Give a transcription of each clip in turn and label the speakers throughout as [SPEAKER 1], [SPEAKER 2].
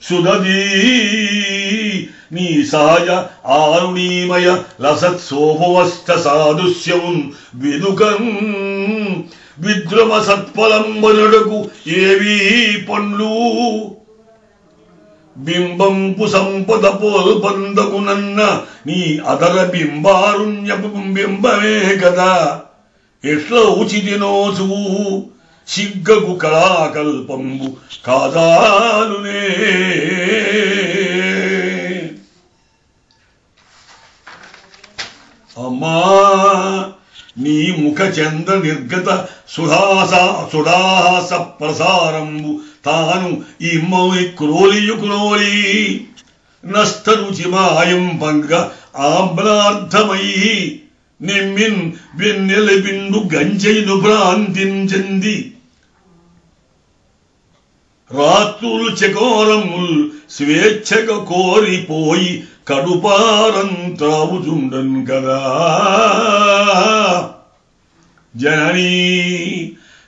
[SPEAKER 1] సుదదీ నీ సహజ ఆరుణీమయ లసత్సోభవస్థ సాదృశ్యమున్ విదుకన్ విద్రమ సత్ఫలంబనుడకు ఏవీ పండ్లు బింబంపు సంపద పోల్పందకునన్న నీ అదర బింబారుణ్యపు బింబమే కదా ఎట్ల ఉచితినోచు సిగ్గకు కళాకల్పంబు కాదాలునే. అమ్మా నీ ముఖ చంద్ర నిర్గత సుడాహాస ప్రసారంబు తాను ఇమ్మవి క్రోలి నష్ట రుచి మాయం పంగ ఆమ్లార్థమై నిమ్మిన్ వెన్నెల బిండు గంజైను భ్రాంతించింది రాత్రులు చకోరముల్ స్వేచ్ఛగా కోరిపోయి కడుపారం త్రావుచుండన్ కదా. జననీ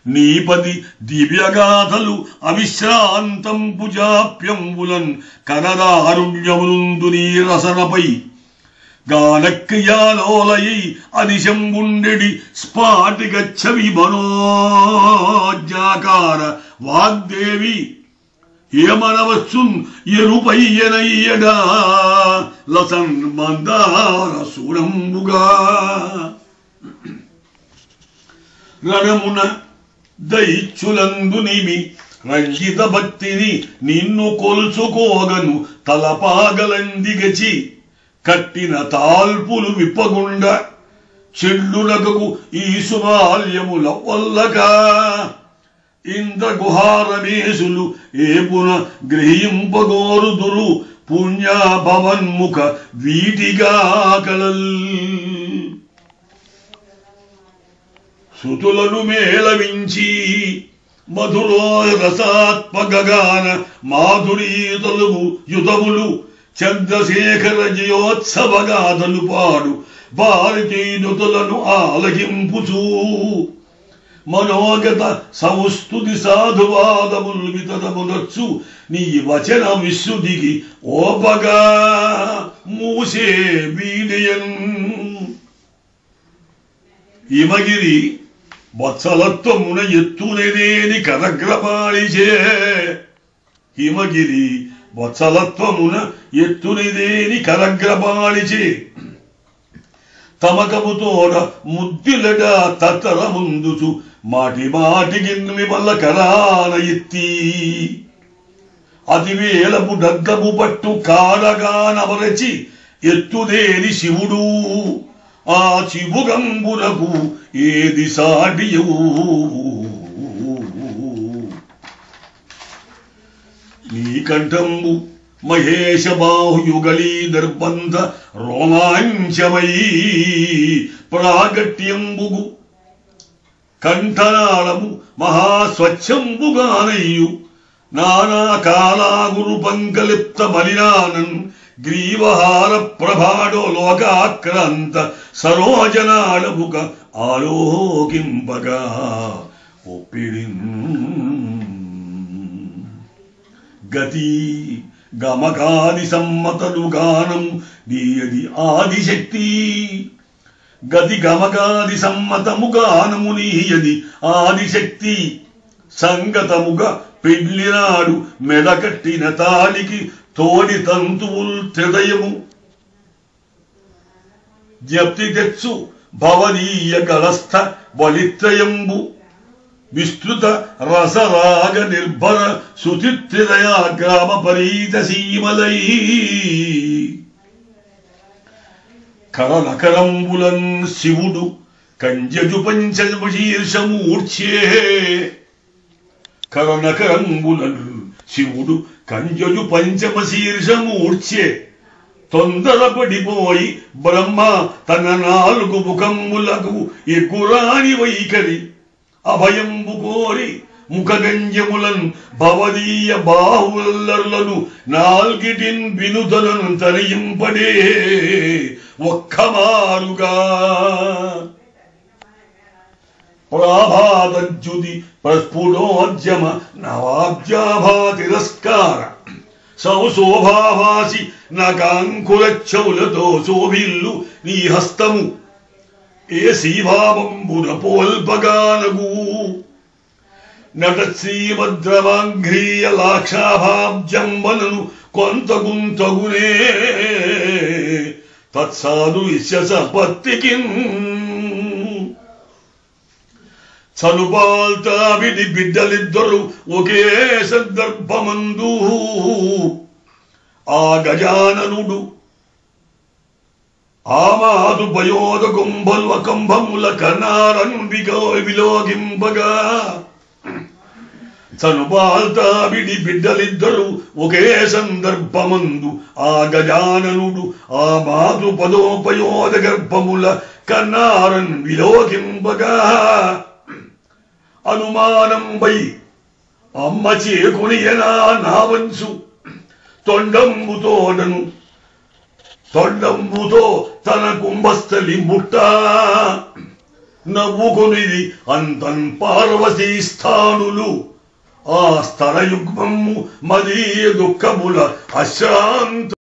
[SPEAKER 1] నీపది దివ్యగాథలు అవిశ్రాంతం పుజాప్యంబులన్ కనదారుణ్యమునందు నీ రసనపై గానక్రియాలోలయై అనిశంబుండెడి స్ఫాటిగచ్చవి మనోజ్ఞాకార వాగ్దేవి ఏమనవచ్చున్ ఎరుపయ్యనయ్యడా లసన్ మందార సూడంబుగా. రణమున దైత్యులందు నిమి రంజిత భక్తిని నిన్ను కొల్చుకోగను తలపాగలందిగచి కట్టిన తాల్పులు విప్పగుండ చెల్లునకు ఈ సుమాల్యముల వల్లగా ఇంద్రగుహారమేసులు ఏపున గ్రహింపగోరుదురు పుణ్యాభవన్ముఖ వీటిగా కలల్. సుతులను మేళవించి మధురోరసాత్మగాన మాధురీతలువు యుతములు చంద్రశేఖర జయోత్సవగాథలు పాడు భారతీయుతులను ఆలకింపుచూ మనోగత సంస్తుతి సాధువాదముల్ వితదమునొచ్చు నీ వచన విశుద్ధికి ఓపగా మూసే వీడియన్. హిమగిరి వత్సలత్వమున ఎత్తునేదేని కరగ్రపాళిచే హిమగిరి వత్సలత్వమున ఎత్తునిదేని కరగ్రపాళిచే తమకముతోడ ముద్దిలట తత్తర ముందుచు మాటి మాటికి వల్ల కరాన ఎత్తి అతివేలపు డగ్గము పట్టు కాడగానవరచి ఎత్తుదేని శివుడు ఆ చిబుగంబునకు ఏది సాటియవు. నీ కంఠంబు మహేష బాహుయుగళీ దర్బంధ రోమాంచమై ప్రాగట్యంబుగు కంఠనాళము మహాస్వచ్ఛంబుగానయ్యు నానా కాలాగురు పంకలిప్త బలినానన్ గ్రీవహార ప్రభాడో లోకాక్రాంత సరోజనాళముక ఆలోకింపగా ఒప్పిడిన్. గతి గమకాది సమ్మతలు గానం నీయది ఆదిశక్తి గతి గమకాది సమ్మతము గానము నీయది ఆదిశక్తి సంగతముగా పెళ్లినాడు మెడకట్టిన తాలికి తోడి తంతువుల్ హృదయము జ్ఞప్తి తెచ్చు భవనీయ గలస్థ బలిత్రయంబు విస్తృత రసరాగ నిర్భర సుచిత్రిదయా గ్రామ పరీత సీమలై కరనకరంబులన్ శివుడు కంజజు పంచశీర్షమూర్ఛే కరనకరంబులన్ శివుడు కంజజు పంచమశీర్షమూర్ఛే తొందరపడిపోయి బ్రహ్మ తన 4 ముఖములకు ఎక్కురాని వైఖరి అభయంబు కోరి ముఖగంజములన్ భవదీయ బాహువులను 4 వినుతలను తరయింపడే ఒక్కమారుగా ప్రాభాతజ్యుతి ప్రస్ఫుటోద్యమ నవాబ్జాభా తిరస్కార సంశోభావాసి నకాంకుల చెవులతో శోభిల్లు నీ హస్తము ఏ శీభావంబున పోల్పగానగు నట శ్రీభద్రవాంఘ్రీయ లాక్షాభాబ్జంబనను కొంతగుంతగునే తత్సాధుష్య సంపత్తికి చనుపాల్తావిడి బిడ్డలిద్దరు ఒకే సందర్భమందు ఆ గజాననుడు ఆమాదు పయోద కంభముల కనారను విలోకింపగా చనుపాల్తావిడి బిడ్డలిద్దరు ఒకే సందర్భమందు ఆ గజాననుడు ఆ మాతృ పదోపయోద గర్భముల కన్నారన్ విలోకింపగా అనుమానంపై అమ్మ చేకొనియనా నావంచు తొండంబుతో తన కుంభస్థలి ముట్ట నవ్వుకొనిది అంతన్ పార్వతీ స్థానులు ఆ స్థలయుగ్మము మదీయ దుఃఖముల అశ్రాంత